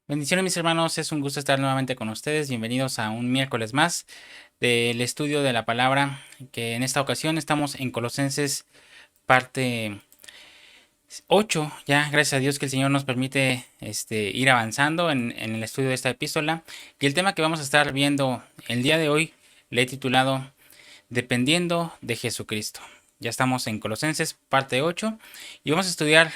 Bendiciones mis hermanos, es un gusto estar nuevamente con ustedes. Bienvenidos a un miércoles más del estudio de la palabra, que en esta ocasión estamos en Colosenses parte 8. Ya, gracias a Dios que el Señor nos permite ir avanzando en el estudio de esta epístola. Y el tema que vamos a estar viendo el día de hoy le he titulado Dependiendo de Jesucristo. Ya estamos en Colosenses parte 8 y vamos a estudiar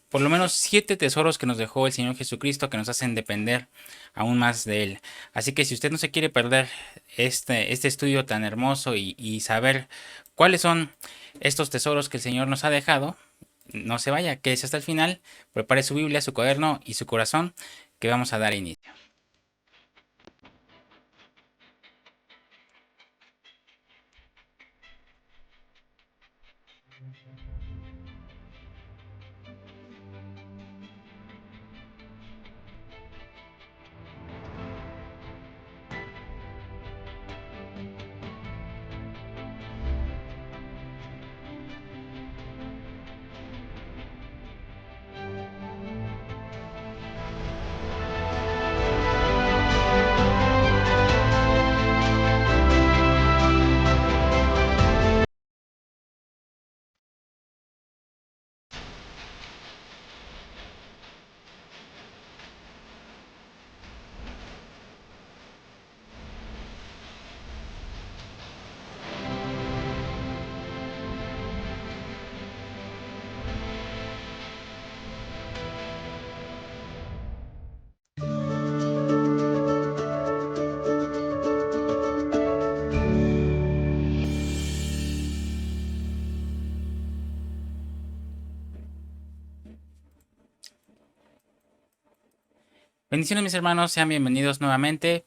por lo menos 7 tesoros que nos dejó el Señor Jesucristo que nos hacen depender aún más de Él. Así que si usted no se quiere perder este estudio tan hermoso y saber cuáles son estos tesoros que el Señor nos ha dejado, no se vaya, quédese hasta el final, prepare su Biblia, su cuaderno y su corazón, que vamos a dar inicio. Bendiciones mis hermanos, sean bienvenidos nuevamente.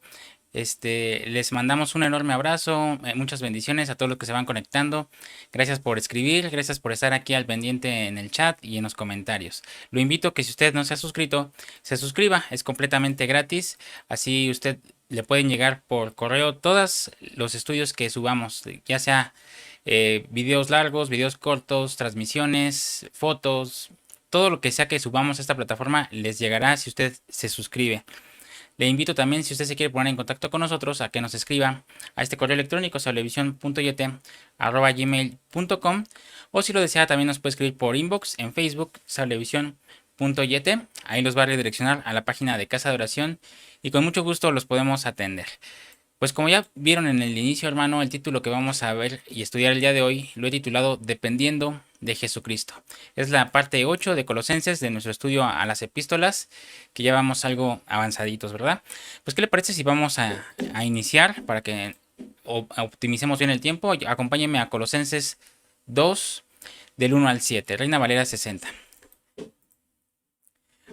Les mandamos un enorme abrazo, muchas bendiciones a todos los que se van conectando. Gracias por escribir, gracias por estar aquí al pendiente en el chat y en los comentarios. Lo invito a que si usted no se ha suscrito, se suscriba, es completamente gratis. Así usted le pueden llegar por correo todos los estudios que subamos, ya sea videos largos, videos cortos, transmisiones, fotos. Todo lo que sea que subamos a esta plataforma les llegará si usted se suscribe. Le invito también, si usted se quiere poner en contacto con nosotros, a que nos escriba a este correo electrónico sablevisión.yete@gmail.com, o si lo desea también nos puede escribir por inbox en Facebook sablevisión.yete. Ahí los va a redireccionar a la página de Casa de Oración y con mucho gusto los podemos atender. Pues como ya vieron en el inicio, hermano, el título que vamos a ver y estudiar el día de hoy lo he titulado Dependiendo de Jesucristo. Es la parte 8 de Colosenses de nuestro estudio a las epístolas, que ya vamos algo avanzaditos, ¿verdad? Pues ¿qué le parece si vamos a iniciar para que optimicemos bien el tiempo? Acompáñenme a Colosenses 2 del 1 al 7, Reina Valera 60.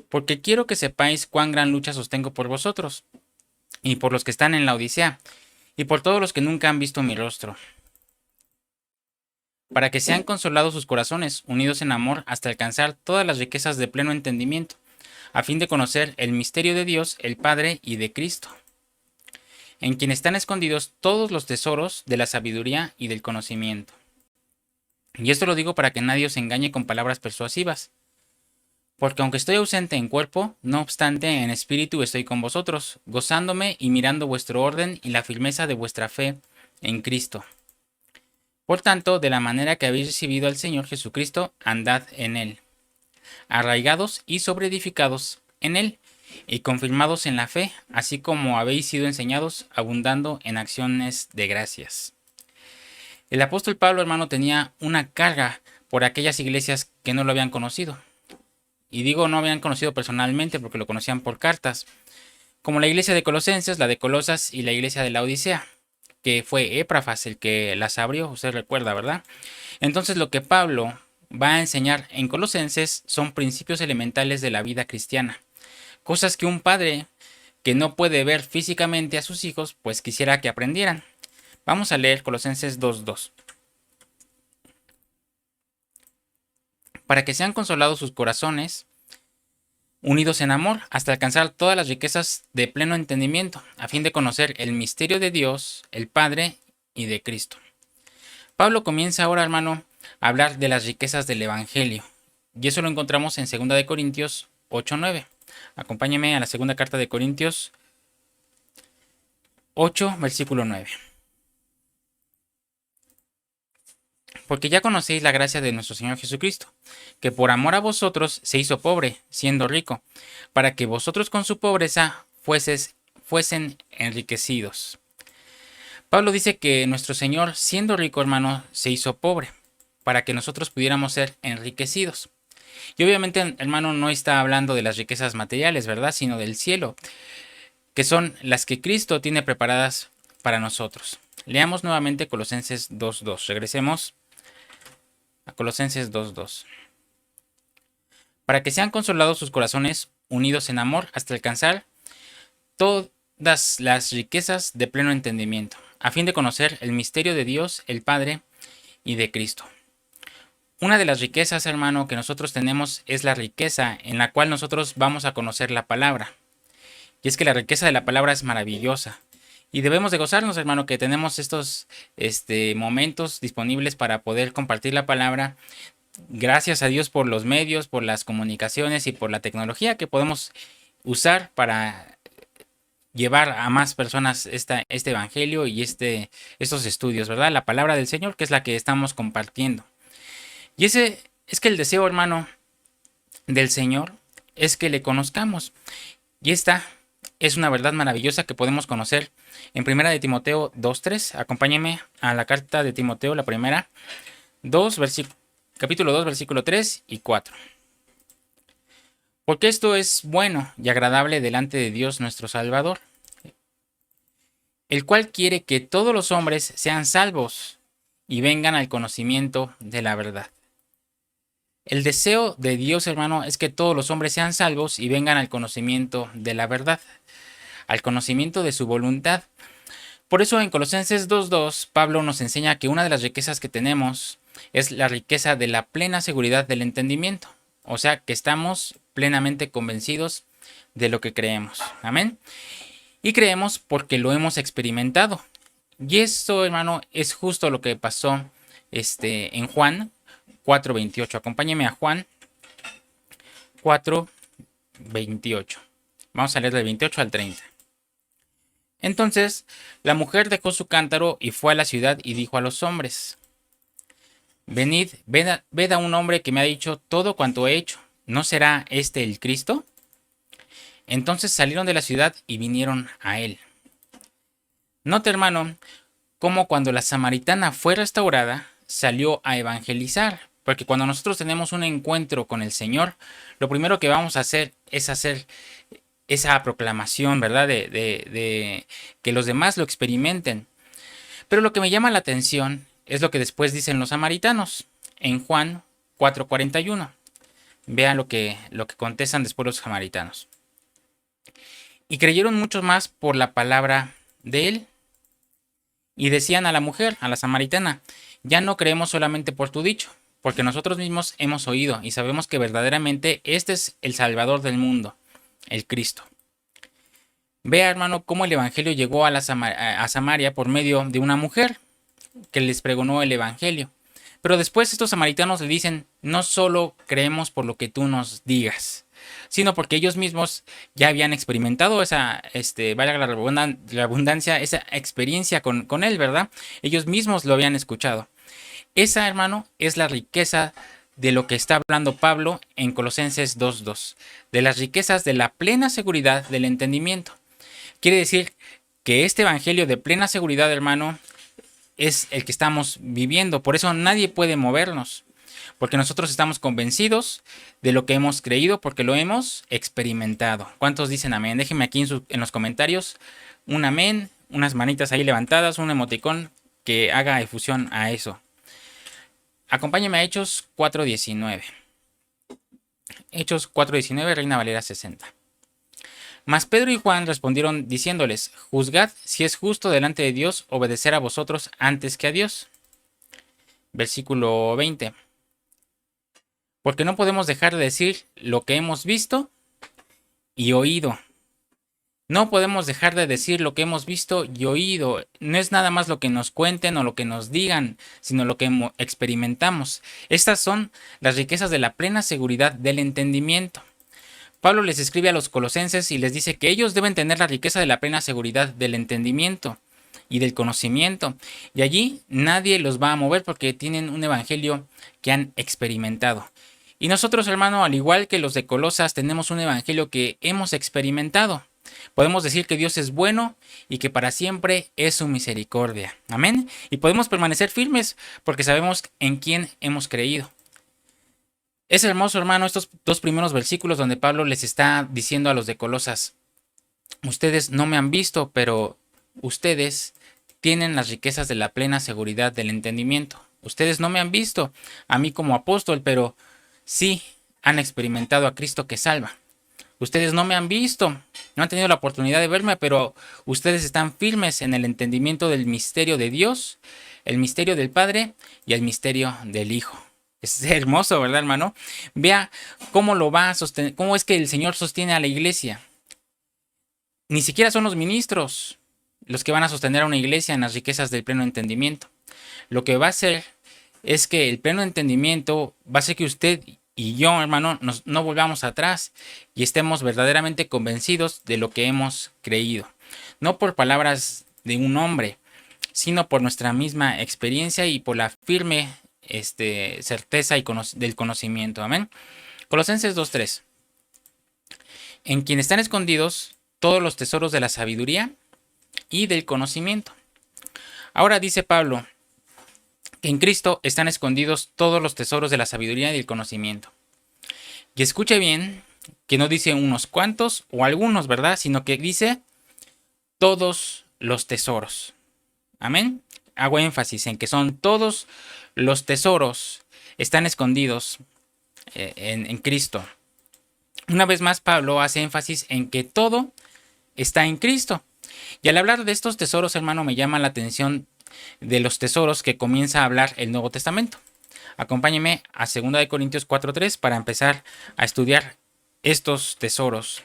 Porque quiero que sepáis cuán gran lucha sostengo por vosotros y por los que están en la Odisea y por todos los que nunca han visto mi rostro, para que sean consolados sus corazones, unidos en amor, hasta alcanzar todas las riquezas de pleno entendimiento, a fin de conocer el misterio de Dios, el Padre y de Cristo, en quien están escondidos todos los tesoros de la sabiduría y del conocimiento. Y esto lo digo para que nadie os engañe con palabras persuasivas, porque aunque estoy ausente en cuerpo, no obstante en espíritu estoy con vosotros, gozándome y mirando vuestro orden y la firmeza de vuestra fe en Cristo. Por tanto, de la manera que habéis recibido al Señor Jesucristo, andad en él, arraigados y sobreedificados en él, y confirmados en la fe, así como habéis sido enseñados, abundando en acciones de gracias. El apóstol Pablo, hermano, tenía una carga por aquellas iglesias que no lo habían conocido. Y digo no habían conocido personalmente porque lo conocían por cartas, como la iglesia de Colosenses, la de Colosas y la iglesia de la Odisea, que fue Éprafas el que las abrió, usted recuerda, ¿verdad? Entonces lo que Pablo va a enseñar en Colosenses son principios elementales de la vida cristiana, cosas que un padre que no puede ver físicamente a sus hijos, pues quisiera que aprendieran. Vamos a leer Colosenses 2:2. Para que sean consolados sus corazones, unidos en amor, hasta alcanzar todas las riquezas de pleno entendimiento, a fin de conocer el misterio de Dios, el Padre y de Cristo. Pablo comienza ahora, hermano, hablar de las riquezas del Evangelio. Y eso lo encontramos en 2 Corintios 8:9. Acompáñeme a la segunda carta de Corintios 8, versículo 9. Porque ya conocéis la gracia de nuestro Señor Jesucristo, que por amor a vosotros se hizo pobre, siendo rico, para que vosotros con su pobreza fuesen enriquecidos. Pablo dice que nuestro Señor, siendo rico, hermano, se hizo pobre, para que nosotros pudiéramos ser enriquecidos. Y obviamente, hermano, no está hablando de las riquezas materiales, ¿verdad? Sino del cielo, que son las que Cristo tiene preparadas para nosotros. Leamos nuevamente Colosenses 2.2. Regresemos a Colosenses 2.2. Para que sean consolados sus corazones, unidos en amor, hasta alcanzar todas las riquezas de pleno entendimiento, a fin de conocer el misterio de Dios, el Padre, y de Cristo. Una de las riquezas, hermano, que nosotros tenemos es la riqueza en la cual nosotros vamos a conocer la palabra. Y es que la riqueza de la palabra es maravillosa. Y debemos de gozarnos, hermano, que tenemos estos momentos disponibles para poder compartir la palabra. Gracias a Dios por los medios, por las comunicaciones y por la tecnología que podemos usar para llevar a más personas este evangelio y estos estudios, ¿verdad? La palabra del Señor, que es la que estamos compartiendo. Y ese es que el deseo, hermano, del Señor es que le conozcamos. Y esta es una verdad maravillosa que podemos conocer en 1 de Timoteo 2.3. Acompáñeme a la carta de Timoteo, la primera, capítulo 2, versículo 3 y 4. Porque esto es bueno y agradable delante de Dios nuestro Salvador, el cual quiere que todos los hombres sean salvos y vengan al conocimiento de la verdad. El deseo de Dios, hermano, es que todos los hombres sean salvos y vengan al conocimiento de la verdad, al conocimiento de su voluntad. Por eso en Colosenses 2.2, Pablo nos enseña que una de las riquezas que tenemos es la riqueza de la plena seguridad del entendimiento. O sea, que estamos plenamente convencidos de lo que creemos. Amén. Y creemos porque lo hemos experimentado. Y esto, hermano, es justo lo que pasó en Juan 4.28. Acompáñeme a Juan 4.28. Vamos a leer del 28 al 30. Entonces, la mujer dejó su cántaro y fue a la ciudad y dijo a los hombres: Venid, ved a un hombre que me ha dicho todo cuanto he hecho. ¿No será este el Cristo? Entonces salieron de la ciudad y vinieron a él. Note, hermano, cómo cuando la samaritana fue restaurada, salió a evangelizar. Porque cuando nosotros tenemos un encuentro con el Señor, lo primero que vamos a hacer es hacer esa proclamación, ¿verdad? De que los demás lo experimenten. Pero lo que me llama la atención es lo que después dicen los samaritanos en Juan 4.41. Vean lo que contestan después los samaritanos. Y creyeron muchos más por la palabra de él. Y decían a la mujer, a la samaritana: ya no creemos solamente por tu dicho, porque nosotros mismos hemos oído y sabemos que verdaderamente este es el Salvador del mundo, el Cristo. Vea, hermano, cómo el evangelio llegó a Samaria por medio de una mujer que les pregonó el evangelio. Pero después estos samaritanos le dicen: no solo creemos por lo que tú nos digas, sino porque ellos mismos ya habían experimentado esa, valga la redundancia, esa experiencia con él, ¿verdad? Ellos mismos lo habían escuchado. Esa, hermano, es la riqueza de lo que está hablando Pablo en Colosenses 2.2, de las riquezas de la plena seguridad del entendimiento. Quiere decir que este evangelio de plena seguridad, hermano, es el que estamos viviendo. Por eso nadie puede movernos, porque nosotros estamos convencidos de lo que hemos creído, porque lo hemos experimentado. ¿Cuántos dicen amén? Déjenme aquí en los comentarios un amén, unas manitas ahí levantadas, un emoticón que haga efusión a eso. Acompáñenme a Hechos 4.19. Hechos 4.19, Reina Valera 60. Mas Pedro y Juan respondieron diciéndoles: juzgad si es justo delante de Dios obedecer a vosotros antes que a Dios. Versículo 20. Porque no podemos dejar de decir lo que hemos visto y oído. No podemos dejar de decir lo que hemos visto y oído. No es nada más lo que nos cuenten o lo que nos digan, sino lo que experimentamos. Estas son las riquezas de la plena seguridad del entendimiento. Pablo les escribe a los colosenses y les dice que ellos deben tener la riqueza de la plena seguridad del entendimiento y del conocimiento. Y allí nadie los va a mover porque tienen un evangelio que han experimentado. Y nosotros, hermano, al igual que los de Colosas, tenemos un evangelio que hemos experimentado. Podemos decir que Dios es bueno y que para siempre es su misericordia. Amén. Y podemos permanecer firmes porque sabemos en quién hemos creído. Es hermoso, hermano, estos dos primeros versículos donde Pablo les está diciendo a los de Colosas: ustedes no me han visto, pero ustedes tienen las riquezas de la plena seguridad del entendimiento. Ustedes no me han visto a mí como apóstol, pero sí han experimentado a Cristo que salva. Ustedes no me han visto, no han tenido la oportunidad de verme, pero ustedes están firmes en el entendimiento del misterio de Dios, el misterio del Padre y el misterio del Hijo. Es hermoso, ¿verdad, hermano? Vea cómo lo va a sostener, cómo es que el Señor sostiene a la iglesia. Ni siquiera son los ministros los que van a sostener a una iglesia en las riquezas del pleno entendimiento. Lo que va a hacer es que el pleno entendimiento va a hacer que usted y yo, hermano, no volvamos atrás y estemos verdaderamente convencidos de lo que hemos creído. No por palabras de un hombre, sino por nuestra misma experiencia y por la firme certeza del conocimiento. Amén. Colosenses 2:3. En quien están escondidos todos los tesoros de la sabiduría y del conocimiento. Ahora dice Pablo que en Cristo están escondidos todos los tesoros de la sabiduría y del conocimiento. Y escuche bien que no dice unos cuantos o algunos, ¿verdad? Sino que dice todos los tesoros. Amén. Hago énfasis en que son todos los tesoros están escondidos en Cristo. Una vez más, Pablo hace énfasis en que todo está en Cristo. Y al hablar de estos tesoros, hermano, me llama la atención de los tesoros que comienza a hablar el Nuevo Testamento. Acompáñeme a 2 Corintios 4:3 para empezar a estudiar estos tesoros.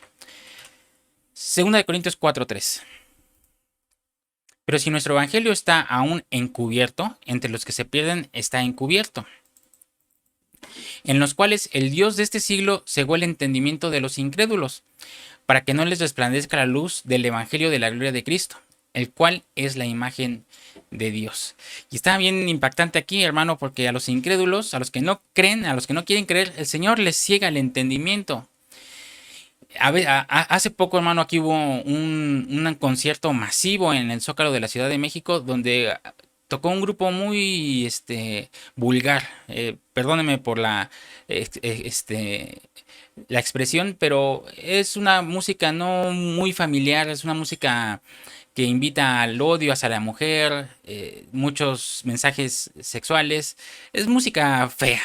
2 Corintios 4:3. Pero si nuestro evangelio está aún encubierto, entre los que se pierden está encubierto, en los cuales el Dios de este siglo cegó el entendimiento de los incrédulos, para que no les resplandezca la luz del evangelio de la gloria de Cristo, el cual es la imagen de Dios. Y está bien impactante aquí, hermano, porque a los incrédulos, a los que no creen, a los que no quieren creer, el Señor les ciega el entendimiento. Hace poco, hermano, aquí hubo un concierto masivo en el Zócalo de la Ciudad de México donde tocó un grupo muy vulgar. Perdóneme por la expresión, pero es una música no muy familiar, es una música que invita al odio hacia la mujer, muchos mensajes sexuales, es música fea.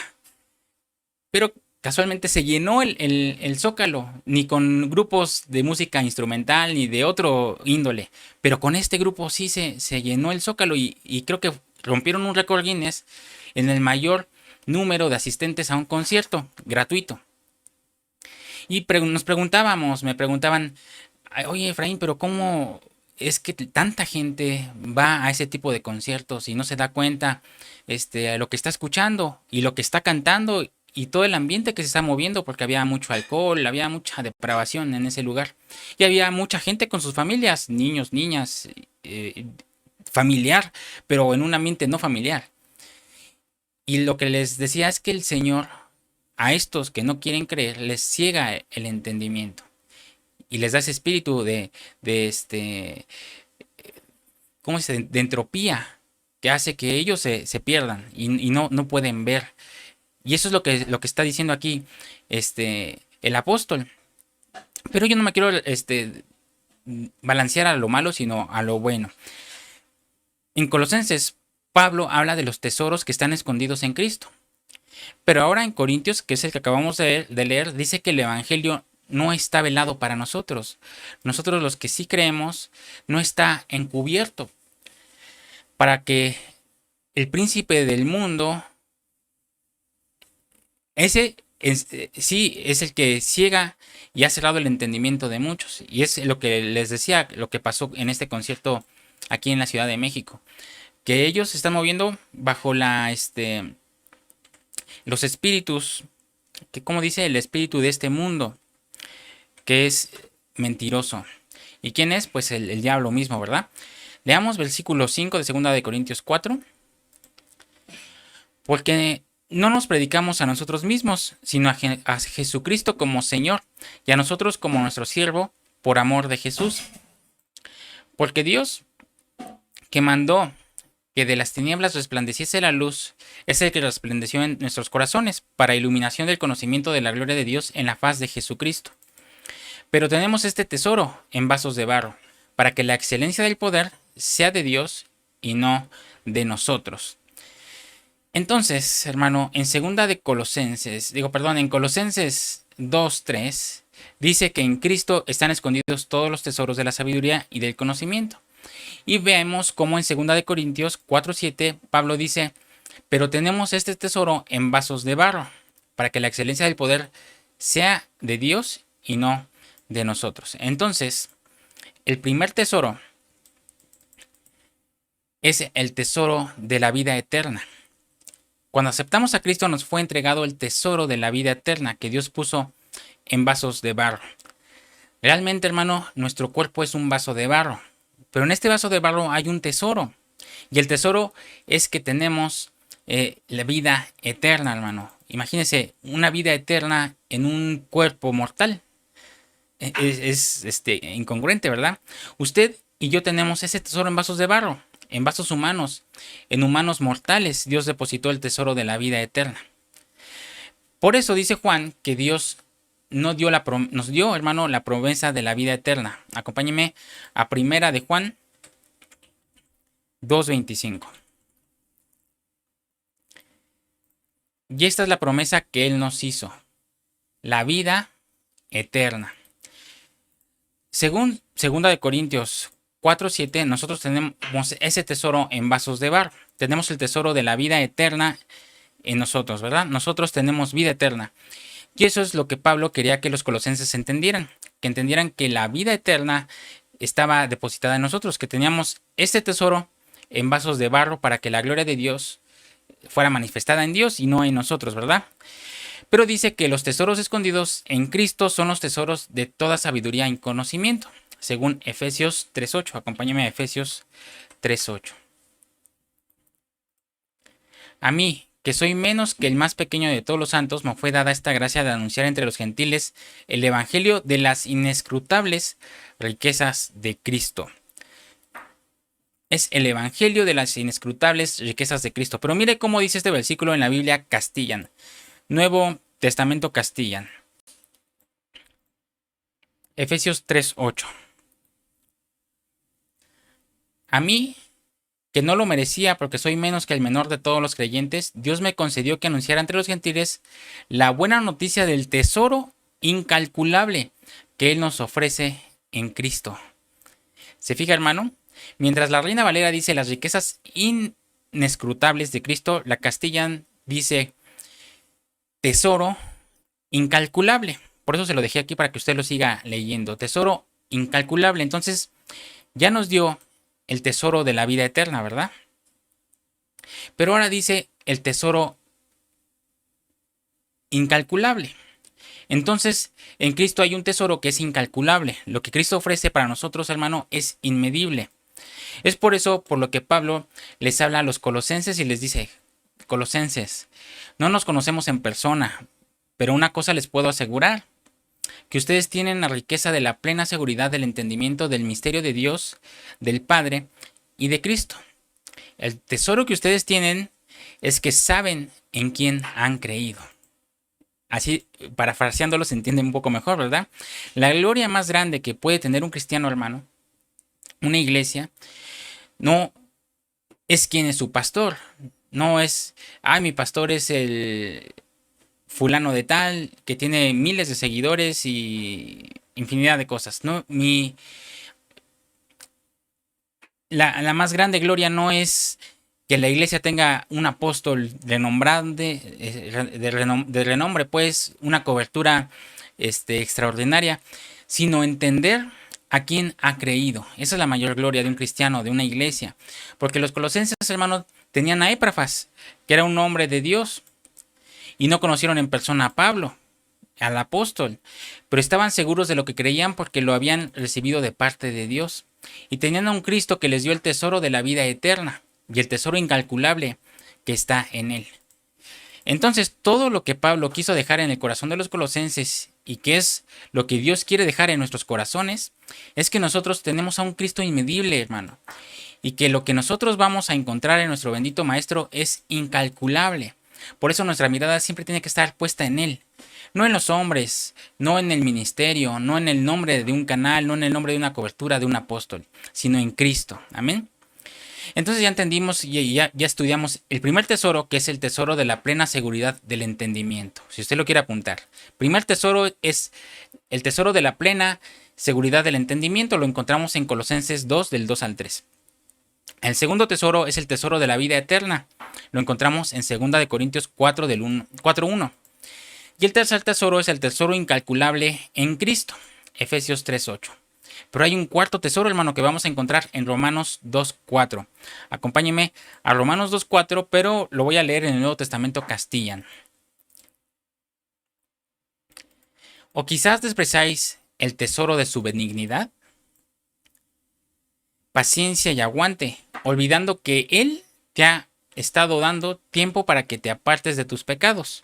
Pero casualmente se llenó el Zócalo, ni con grupos de música instrumental ni de otro índole, pero con este grupo sí se llenó el Zócalo y creo que rompieron un récord Guinness en el mayor número de asistentes a un concierto gratuito. Y me preguntaban, oye Efraín, pero ¿cómo es que tanta gente va a ese tipo de conciertos y no se da cuenta a lo que está escuchando y lo que está cantando y todo el ambiente que se está moviendo? Porque había mucho alcohol, había mucha depravación en ese lugar y había mucha gente con sus familias, niños, niñas, familiar, pero en un ambiente no familiar. Y lo que les decía es que el Señor a estos que no quieren creer les ciega el entendimiento y les da ese espíritu ¿cómo se dice? De entropía que hace que ellos se pierdan y no pueden ver. Y eso es lo que está diciendo aquí el apóstol. Pero yo no me quiero balancear a lo malo, sino a lo bueno. En Colosenses, Pablo habla de los tesoros que están escondidos en Cristo. Pero ahora en Corintios, que es el que acabamos de leer, dice que el evangelio no está velado para nosotros. Nosotros los que sí creemos, no está encubierto. Para que el príncipe del mundo, ese sí es el que ciega y ha cerrado el entendimiento de muchos. Y es lo que les decía, lo que pasó en este concierto aquí en la Ciudad de México. Que ellos se están moviendo bajo los espíritus, que como dice el espíritu de este mundo. que es mentiroso. ¿Y quién es? Pues el diablo mismo, ¿verdad? Leamos versículo 5 de 2 de Corintios 4. Porque no nos predicamos a nosotros mismos, sino a Jesucristo como Señor, y a nosotros como nuestro siervo, por amor de Jesús. Porque Dios, que mandó que de las tinieblas resplandeciese la luz, es el que resplandeció en nuestros corazones, para iluminación del conocimiento de la gloria de Dios en la faz de Jesucristo. Pero tenemos este tesoro en vasos de barro, para que la excelencia del poder sea de Dios y no de nosotros. Entonces, hermano, en Colosenses 2:3 dice que en Cristo están escondidos todos los tesoros de la sabiduría y del conocimiento. Y vemos cómo en 2 Corintios 4:7 Pablo dice, pero tenemos este tesoro en vasos de barro, para que la excelencia del poder sea de Dios y no de nosotros. Entonces, el primer tesoro es el tesoro de la vida eterna. Cuando aceptamos a Cristo nos fue entregado el tesoro de la vida eterna que Dios puso en vasos de barro. Realmente, hermano, nuestro cuerpo es un vaso de barro, pero en este vaso de barro hay un tesoro. Y el tesoro es que tenemos la vida eterna, hermano. Imagínese una vida eterna en un cuerpo mortal. Es incongruente, ¿verdad? Usted y yo tenemos ese tesoro en vasos de barro, en vasos humanos, en humanos mortales. Dios depositó el tesoro de la vida eterna. Por eso dice Juan que Dios nos dio, hermano, la promesa de la vida eterna. Acompáñeme a 1 de Juan 2:25. Y esta es la promesa que Él nos hizo, la vida eterna. Según 2 de Corintios 4:7, nosotros tenemos ese tesoro en vasos de barro. Tenemos el tesoro de la vida eterna en nosotros, ¿verdad? Nosotros tenemos vida eterna. Y eso es lo que Pablo quería que los colosenses entendieran, que la vida eterna estaba depositada en nosotros, que teníamos este tesoro en vasos de barro para que la gloria de Dios fuera manifestada en Dios y no en nosotros, ¿verdad? Pero dice que los tesoros escondidos en Cristo son los tesoros de toda sabiduría y conocimiento, según Efesios 3:8. Acompáñame a Efesios 3:8. A mí, que soy menos que el más pequeño de todos los santos, me fue dada esta gracia de anunciar entre los gentiles el evangelio de las inescrutables riquezas de Cristo. Es el evangelio de las inescrutables riquezas de Cristo. Pero mire cómo dice este versículo en la Biblia Castellan, Nuevo Testamento Castellan. Efesios 3:8. A mí, que no lo merecía porque soy menos que el menor de todos los creyentes, Dios me concedió que anunciara entre los gentiles la buena noticia del tesoro incalculable que Él nos ofrece en Cristo. ¿Se fija, hermano? Mientras la Reina Valera dice las riquezas inescrutables de Cristo, la Castellan dice tesoro incalculable. Por eso se lo dejé aquí para que usted lo siga leyendo. Tesoro incalculable. Entonces, ya nos dio el tesoro de la vida eterna, ¿verdad? Pero ahora dice el tesoro incalculable. Entonces, en Cristo hay un tesoro que es incalculable. Lo que Cristo ofrece para nosotros, hermano, es inmedible. Es por eso por lo que Pablo les habla a los colosenses y les dice, colosenses, no nos conocemos en persona, pero una cosa les puedo asegurar, que ustedes tienen la riqueza de la plena seguridad del entendimiento del misterio de Dios, del Padre y de Cristo. El tesoro que ustedes tienen es que saben en quién han creído. Así, parafraseándolo, se entiende un poco mejor, ¿verdad? La gloria más grande que puede tener un cristiano, hermano, una iglesia, no es quién es su pastor. No es, mi pastor es el fulano de tal, que tiene miles de seguidores y infinidad de cosas. No, la más grande gloria no es que la iglesia tenga un apóstol de renombre, pues una cobertura extraordinaria, sino entender a quién ha creído. Esa es la mayor gloria de un cristiano, de una iglesia. Porque los colosenses, hermanos, tenían a Epafras, que era un hombre de Dios, y no conocieron en persona a Pablo. al apóstol, pero estaban seguros de lo que creían porque lo habían recibido de parte de Dios y tenían a un Cristo que les dio el tesoro de la vida eterna y el tesoro incalculable que está en él. Entonces, todo lo que Pablo quiso dejar en el corazón de los colosenses y que es lo que Dios quiere dejar en nuestros corazones, es que nosotros tenemos a un Cristo inmedible, hermano, y que lo que nosotros vamos a encontrar en nuestro bendito Maestro es incalculable. Por eso nuestra mirada siempre tiene que estar puesta en Él, no en los hombres, no en el ministerio, no en el nombre de un canal, no en el nombre de una cobertura de un apóstol, sino en Cristo. Amén. Entonces ya entendimos y ya estudiamos el primer tesoro, que es el tesoro de la plena seguridad del entendimiento. Si usted lo quiere apuntar. Primer tesoro es el tesoro de la plena seguridad del entendimiento. Lo encontramos en Colosenses 2, del 2 al 3. El segundo tesoro es el tesoro de la vida eterna. Lo encontramos en 2 Corintios 4, del 4:1. Y el tercer tesoro es el tesoro incalculable en Cristo. Efesios 3:8. Pero hay un cuarto tesoro, hermano, que vamos a encontrar en Romanos 2:4. Acompáñeme a Romanos 2:4, pero lo voy a leer en el Nuevo Testamento Castellano. ¿O quizás despreciáis el tesoro de su benignidad, paciencia y aguante, olvidando que Él te ha estado dando tiempo para que te apartes de tus pecados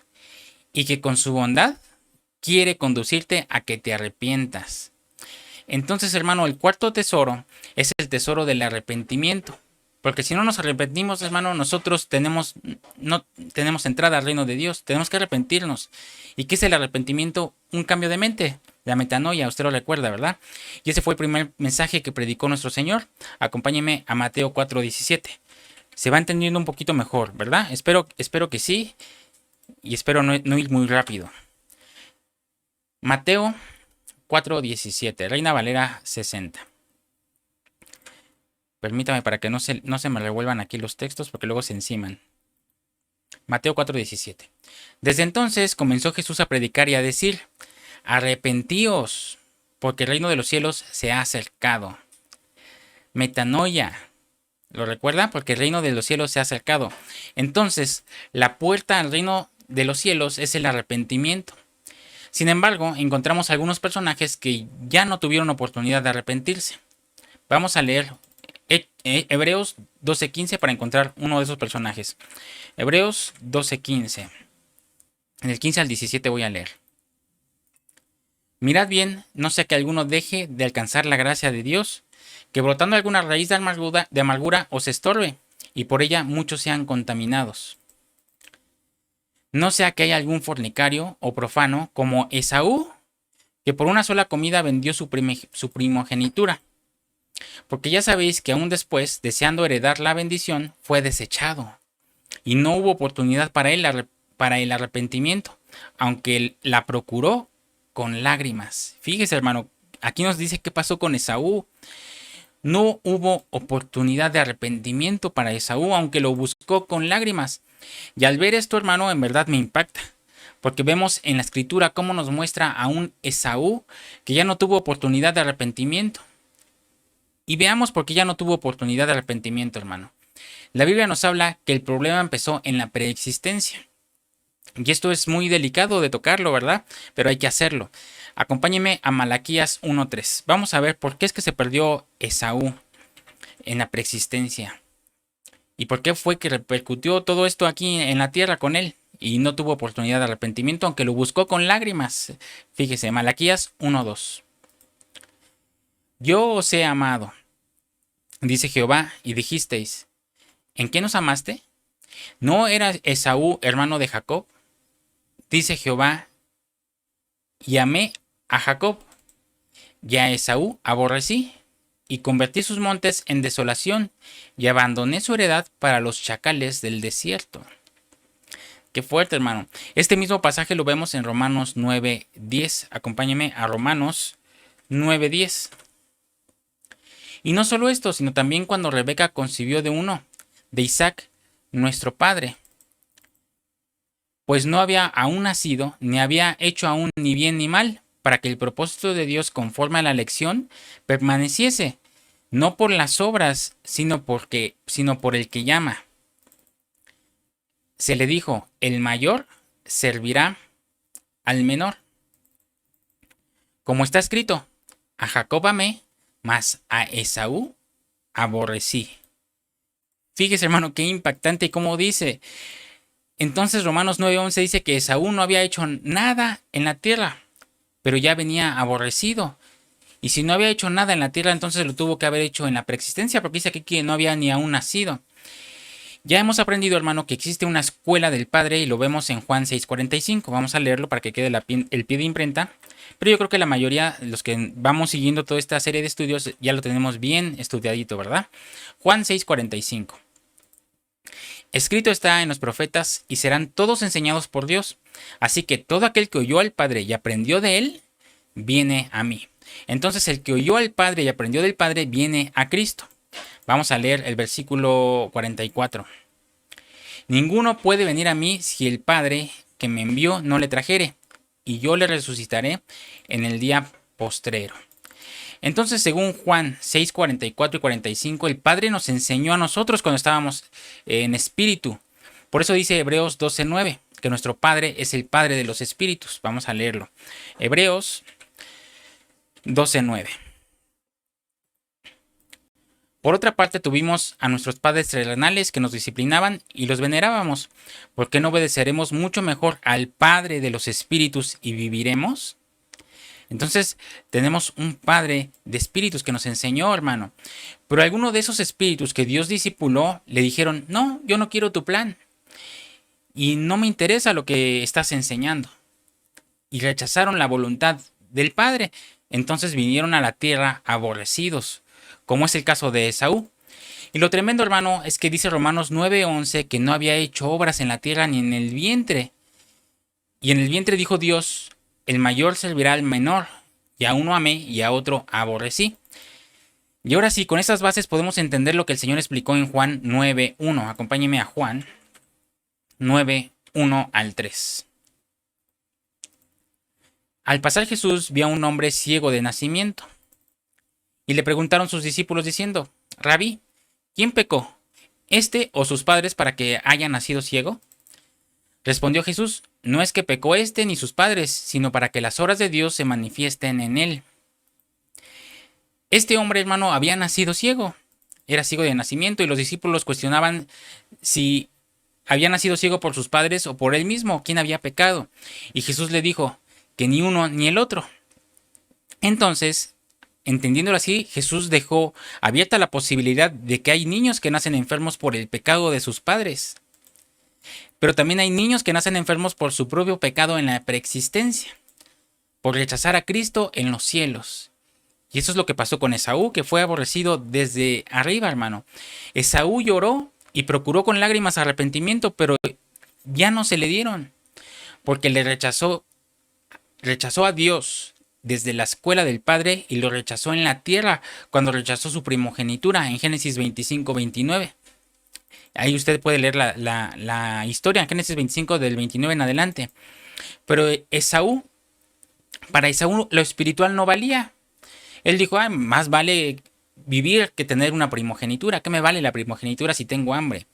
y que con su bondad quiere conducirte a que te arrepientas? Entonces, hermano, el cuarto tesoro es el tesoro del arrepentimiento. Porque si no nos arrepentimos, hermano, nosotros no tenemos entrada al reino de Dios. Tenemos que arrepentirnos. ¿Y qué es el arrepentimiento? Un cambio de mente, la metanoia, usted lo recuerda, ¿verdad? Y ese fue el primer mensaje que predicó nuestro Señor. Acompáñeme a Mateo 4:17. Se va entendiendo un poquito mejor, ¿verdad? Espero que sí. Y espero no ir muy rápido. Mateo 4:17, Reina Valera 60. Permítame para que no se me revuelvan aquí los textos porque luego se enciman. Mateo 4:17. Desde entonces comenzó Jesús a predicar y a decir: arrepentíos, porque el reino de los cielos se ha acercado. Metanoia. ¿Lo recuerda? Porque el reino de los cielos se ha acercado. Entonces, la puerta al reino de los cielos es el arrepentimiento. Sin embargo, encontramos algunos personajes que ya no tuvieron oportunidad de arrepentirse. Vamos a leer Hebreos 12:15 para encontrar uno de esos personajes. Hebreos 12:15. En el 15 al 17 voy a leer. Mirad bien, no sea que alguno deje de alcanzar la gracia de Dios, que brotando alguna raíz de amargura os estorbe, y por ella muchos sean contaminados. No sea que haya algún fornicario o profano como Esaú, que por una sola comida vendió su primogenitura. Porque ya sabéis que aún después, deseando heredar la bendición, fue desechado, y no hubo oportunidad para el arrepentimiento, aunque él la procuró con lágrimas. Fíjese, hermano, aquí nos dice qué pasó con Esaú. No hubo oportunidad de arrepentimiento para Esaú, aunque lo buscó con lágrimas. Y al ver esto, hermano, en verdad me impacta, porque vemos en la escritura cómo nos muestra a un Esaú que ya no tuvo oportunidad de arrepentimiento. Y veamos por qué ya no tuvo oportunidad de arrepentimiento, hermano. La Biblia nos habla que el problema empezó en la preexistencia. Y esto es muy delicado de tocarlo, ¿verdad? Pero hay que hacerlo. Acompáñeme a Malaquías 1:3. Vamos a ver por qué es que se perdió Esaú en la preexistencia. ¿Y por qué fue que repercutió todo esto aquí en la tierra con él? Y no tuvo oportunidad de arrepentimiento, aunque lo buscó con lágrimas. Fíjese, Malaquías 1:2. Yo os he amado, dice Jehová, y dijisteis: ¿en qué nos amaste? ¿No era Esaú hermano de Jacob? Dice Jehová, y amé a Jacob, y a Esaú aborrecí, y convertí sus montes en desolación, y abandoné su heredad para los chacales del desierto. Qué fuerte, hermano. Este mismo pasaje lo vemos en Romanos 9:10. Acompáñeme a Romanos 9:10. Y no solo esto, sino también cuando Rebeca concibió de uno, de Isaac, nuestro padre. Pues no había aún nacido, ni había hecho aún ni bien ni mal, para que el propósito de Dios conforme a la elección permaneciese, no por las obras, sino por el que llama. Se le dijo: el mayor servirá al menor. Como está escrito, a Jacob amé, mas a Esaú aborrecí. Fíjese, hermano, qué impactante y cómo dice. Entonces Romanos 9:11 dice que Esaú no había hecho nada en la tierra, pero ya venía aborrecido. Y si no había hecho nada en la tierra, entonces lo tuvo que haber hecho en la preexistencia, porque dice aquí que no había ni aún nacido. Ya hemos aprendido, hermano, que existe una escuela del Padre y lo vemos en Juan 6:45. Vamos a leerlo para que quede el pie de imprenta. Pero yo creo que la mayoría, los que vamos siguiendo toda esta serie de estudios, ya lo tenemos bien estudiadito, ¿verdad? Juan 6:45. Escrito está en los profetas y serán todos enseñados por Dios. Así que todo aquel que oyó al Padre y aprendió de él, viene a mí. Entonces el que oyó al Padre y aprendió del Padre, viene a Cristo. Vamos a leer el versículo 44. Ninguno puede venir a mí si el Padre que me envió no le trajere, y yo le resucitaré en el día postrero. Entonces, según Juan 6, 44 y 45, el Padre nos enseñó a nosotros cuando estábamos en espíritu. Por eso dice Hebreos 12:9, que nuestro Padre es el Padre de los espíritus. Vamos a leerlo. Hebreos 12:9. Por otra parte, tuvimos a nuestros padres terrenales que nos disciplinaban y los venerábamos. ¿Por qué no obedeceremos mucho mejor al Padre de los espíritus y viviremos? Entonces, tenemos un Padre de espíritus que nos enseñó, hermano. Pero algunos de esos espíritus que Dios discipuló le dijeron, no, yo no quiero tu plan. Y no me interesa lo que estás enseñando. Y rechazaron la voluntad del Padre. Entonces vinieron a la tierra aborrecidos, como es el caso de Esaú. Y lo tremendo, hermano, es que dice Romanos 9:11 que no había hecho obras en la tierra ni en el vientre. Y en el vientre dijo Dios, el mayor servirá al menor, y a uno amé y a otro aborrecí. Y ahora sí, con estas bases podemos entender lo que el Señor explicó en Juan 9:1. Acompáñeme a Juan 9:1 al 3. Al pasar Jesús vio a un hombre ciego de nacimiento. Y le preguntaron sus discípulos diciendo, Rabí, ¿quién pecó, este o sus padres para que haya nacido ciego? Respondió Jesús, no es que pecó este ni sus padres, sino para que las obras de Dios se manifiesten en él. Este hombre, hermano, había nacido ciego. Era ciego de nacimiento y los discípulos cuestionaban si había nacido ciego por sus padres o por él mismo, quién había pecado. Y Jesús le dijo que ni uno ni el otro. Entonces, entendiéndolo así, Jesús dejó abierta la posibilidad de que hay niños que nacen enfermos por el pecado de sus padres. Pero también hay niños que nacen enfermos por su propio pecado en la preexistencia, por rechazar a Cristo en los cielos. Y eso es lo que pasó con Esaú, que fue aborrecido desde arriba, hermano. Esaú lloró y procuró con lágrimas arrepentimiento, pero ya no se le dieron, porque le rechazó a Dios desde la escuela del Padre y lo rechazó en la tierra cuando rechazó su primogenitura en Génesis 25:29. Ahí usted puede leer la historia en Génesis 25 del 29 en adelante. Pero para Esaú lo espiritual no valía. Él dijo, más vale vivir que tener una primogenitura. ¿Qué me vale la primogenitura si tengo hambre?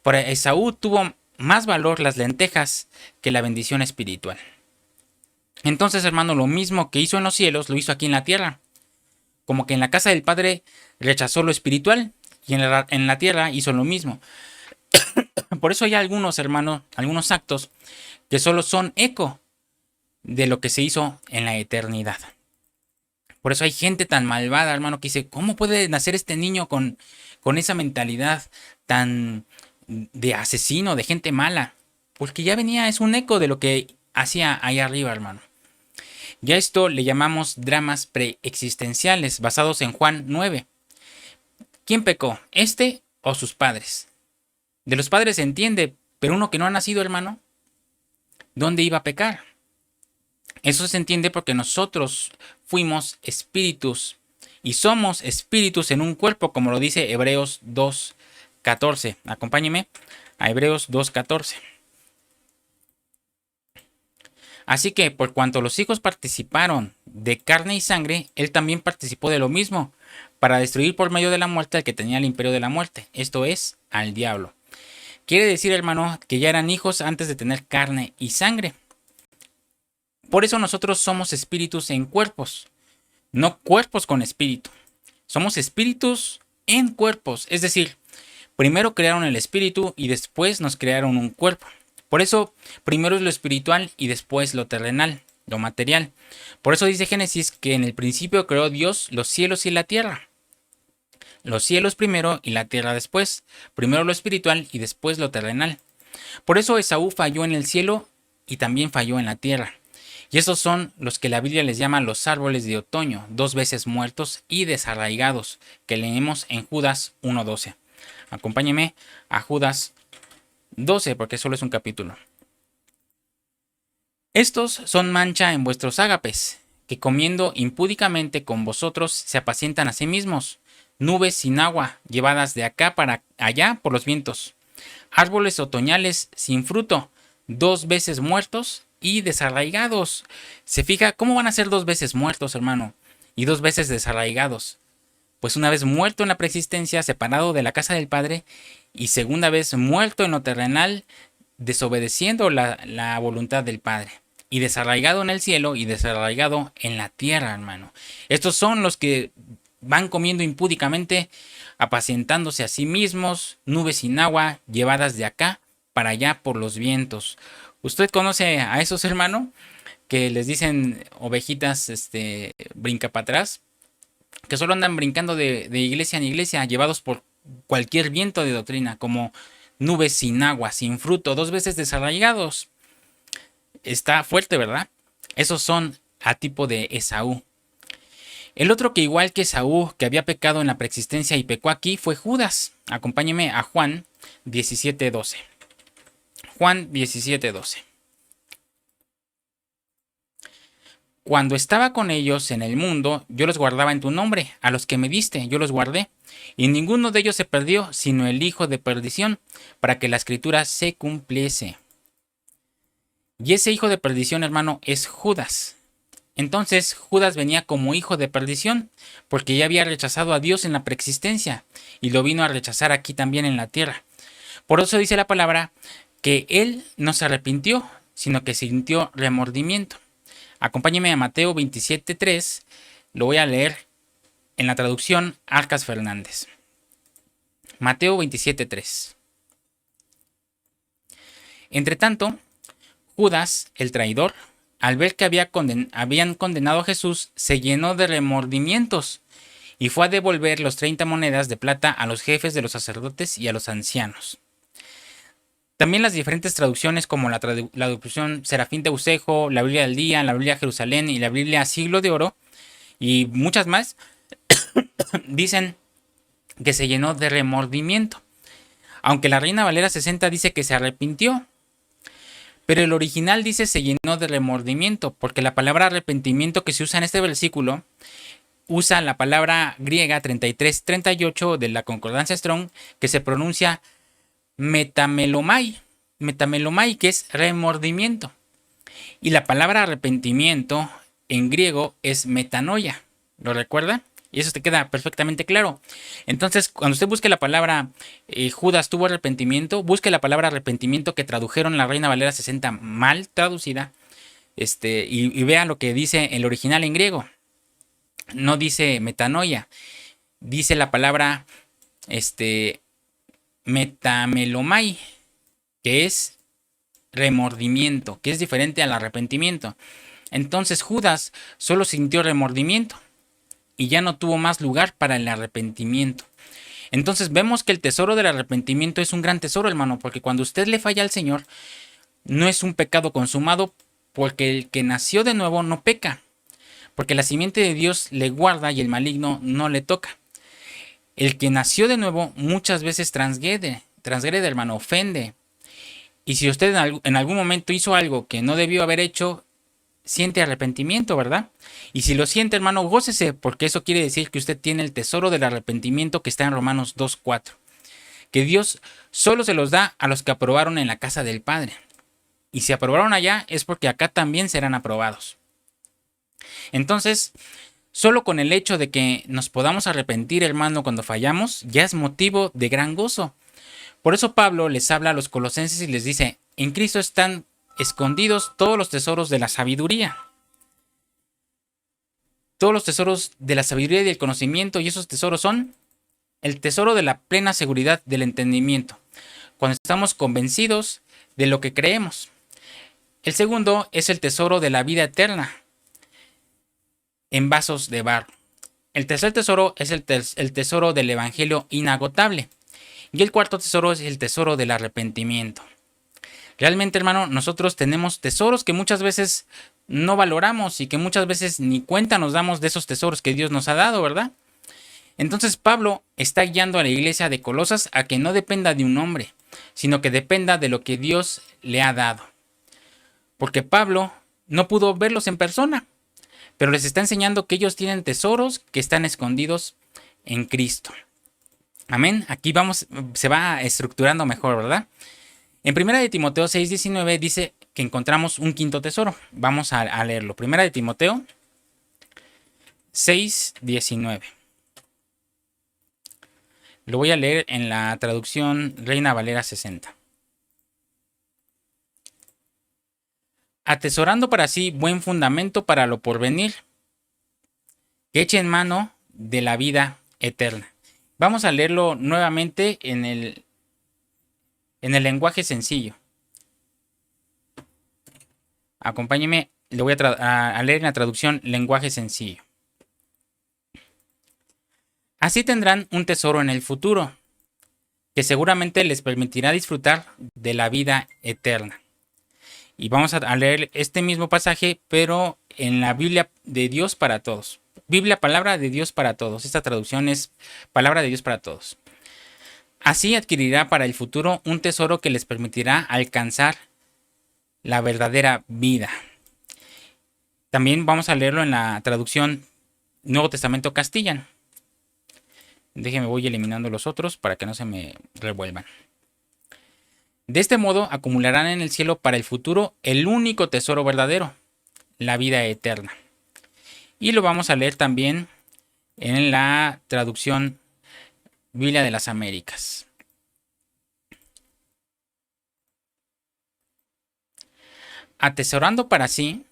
Para Esaú tuvo más valor las lentejas que la bendición espiritual. Entonces, hermano, lo mismo que hizo en los cielos, lo hizo aquí en la tierra. Como que en la casa del Padre rechazó lo espiritual y en la tierra hizo lo mismo. Por eso hay algunos, hermano, algunos actos que solo son eco de lo que se hizo en la eternidad. Por eso hay gente tan malvada, hermano, que dice, ¿cómo puede nacer este niño con esa mentalidad tan de asesino, de gente mala? Porque ya venía, es un eco de lo que hacía ahí arriba, hermano. Ya esto le llamamos dramas preexistenciales, basados en Juan 9. ¿Quién pecó? ¿Este o sus padres? De los padres se entiende, pero uno que no ha nacido, hermano, ¿dónde iba a pecar? Eso se entiende porque nosotros fuimos espíritus y somos espíritus en un cuerpo, como lo dice Hebreos 2:14. Acompáñeme a Hebreos 2:14. Así que por cuanto los hijos participaron de carne y sangre, él también participó de lo mismo, para destruir por medio de la muerte al que tenía el imperio de la muerte, esto es, al diablo. Quiere decir, hermano, que ya eran hijos antes de tener carne y sangre. Por eso nosotros somos espíritus en cuerpos, no cuerpos con espíritu. Somos espíritus en cuerpos, es decir, primero crearon el espíritu y después nos crearon un cuerpo. Por eso, primero es lo espiritual y después lo terrenal, lo material. Por eso dice Génesis que en el principio creó Dios los cielos y la tierra. Los cielos primero y la tierra después. Primero lo espiritual y después lo terrenal. Por eso Esaú falló en el cielo y también falló en la tierra. Y esos son los que la Biblia les llama los árboles de otoño, 2 veces muertos y desarraigados, que leemos en Judas 1:12. Acompáñeme a Judas 12 porque solo es un capítulo. Estos son mancha en vuestros ágapes, que comiendo impúdicamente con vosotros se apacientan a sí mismos, nubes sin agua, llevadas de acá para allá por los vientos, árboles otoñales sin fruto, 2 veces muertos y desarraigados. ¿Se fija cómo van a ser 2 veces muertos, hermano? Y 2 veces desarraigados. Pues una vez muerto en la preexistencia, separado de la casa del Padre, y segunda vez muerto en lo terrenal, desobedeciendo la voluntad del Padre. Y desarraigado en el cielo y desarraigado en la tierra, hermano. Estos son los que van comiendo impúdicamente, apacientándose a sí mismos, nubes sin agua, llevadas de acá para allá por los vientos. ¿Usted conoce a esos, hermano? Que les dicen ovejitas, brinca para atrás, que solo andan brincando de iglesia en iglesia, llevados por cualquier viento de doctrina, como nubes sin agua, sin fruto, 2 veces desarraigados. Está fuerte, ¿verdad? Esos son a tipo de Esaú. El otro que igual que Esaú, que había pecado en la preexistencia y pecó aquí, fue Judas. Acompáñeme a Juan 17:12. Juan 17:12. Cuando estaba con ellos en el mundo, yo los guardaba en tu nombre, a los que me diste, yo los guardé, y ninguno de ellos se perdió, sino el hijo de perdición, para que la escritura se cumpliese. Y ese hijo de perdición, hermano, es Judas. Entonces Judas venía como hijo de perdición, porque ya había rechazado a Dios en la preexistencia, y lo vino a rechazar aquí también en la tierra. Por eso dice la palabra que él no se arrepintió, sino que sintió remordimiento. Acompáñeme a Mateo 27:3, lo voy a leer en la traducción Arcas Fernández. Mateo 27:3. Entre tanto, Judas, el traidor, al ver que habían condenado a Jesús, se llenó de remordimientos y fue a devolver los 30 monedas de plata a los jefes de los sacerdotes y a los ancianos. También las diferentes traducciones como la traducción Serafín de Eusejo, la Biblia del Día, la Biblia Jerusalén y la Biblia Siglo de Oro y muchas más dicen que se llenó de remordimiento. Aunque la Reina Valera 60 dice que se arrepintió. Pero el original dice se llenó de remordimiento, porque la palabra arrepentimiento que se usa en este versículo usa la palabra griega 33-38 de la concordancia Strong, que se pronuncia metamelomai, que es remordimiento. Y la palabra arrepentimiento en griego es metanoia. ¿Lo recuerda? Y eso te queda perfectamente claro. Entonces, cuando usted busque la palabra Judas tuvo arrepentimiento, busque la palabra arrepentimiento que tradujeron la Reina Valera 60 mal traducida, y vea lo que dice el original en griego. No dice metanoia, dice la palabra metamelomai, que es remordimiento, que es diferente al arrepentimiento. Entonces Judas solo sintió remordimiento y ya no tuvo más lugar para el arrepentimiento. Entonces vemos que el tesoro del arrepentimiento es un gran tesoro, hermano, porque cuando usted le falla al Señor, no es un pecado consumado, porque el que nació de nuevo no peca, porque la simiente de Dios le guarda y el maligno no le toca. El que nació de nuevo muchas veces transgrede, hermano, ofende. Y si usted en algún momento hizo algo que no debió haber hecho, siente arrepentimiento, ¿verdad? Y si lo siente, hermano, gócese, porque eso quiere decir que usted tiene el tesoro del arrepentimiento que está en Romanos 2:4. Que Dios solo se los da a los que aprobaron en la casa del Padre. Y si aprobaron allá, es porque acá también serán aprobados. Entonces, solo con el hecho de que nos podamos arrepentir, hermano, cuando fallamos, ya es motivo de gran gozo. Por eso Pablo les habla a los colosenses y les dice, en Cristo están escondidos todos los tesoros de la sabiduría. todos los tesoros de la sabiduría y del conocimiento, y esos tesoros son el tesoro de la plena seguridad del entendimiento, cuando estamos convencidos de lo que creemos. El segundo es el tesoro de la vida eterna en vasos de barro. El tercer tesoro es el tesoro del evangelio inagotable. Y el cuarto tesoro es el tesoro del arrepentimiento. Realmente, hermano, nosotros tenemos tesoros que muchas veces no valoramos y que muchas veces ni cuenta nos damos de esos tesoros que Dios nos ha dado, ¿verdad? Entonces Pablo está guiando a la iglesia de Colosas a que no dependa de un hombre, sino que dependa de lo que Dios le ha dado. Porque Pablo no pudo verlos en persona, pero les está enseñando que ellos tienen tesoros que están escondidos en Cristo. Amén. Aquí se va estructurando mejor, ¿verdad? En 1 Timoteo 6:19 dice que encontramos un quinto tesoro. Vamos a leerlo. 1 Timoteo 6:19. Lo voy a leer en la traducción Reina Valera 60. Atesorando para sí buen fundamento para lo porvenir, que eche en mano de la vida eterna. Vamos a leerlo nuevamente en el lenguaje sencillo. Acompáñeme, le voy a leer en la traducción lenguaje sencillo. Así tendrán un tesoro en el futuro, que seguramente les permitirá disfrutar de la vida eterna. Y vamos a leer este mismo pasaje, pero en la Biblia de Dios para todos. Biblia, palabra de Dios para todos. Esta traducción es palabra de Dios para todos. Así adquirirá para el futuro un tesoro que les permitirá alcanzar la verdadera vida. También vamos a leerlo en la traducción Nuevo Testamento Castellano. Déjenme, voy eliminando los otros para que no se me revuelvan. De este modo acumularán en el cielo para el futuro el único tesoro verdadero, la vida eterna. Y lo vamos a leer también en la traducción Biblia de las Américas. Atesorando para sí,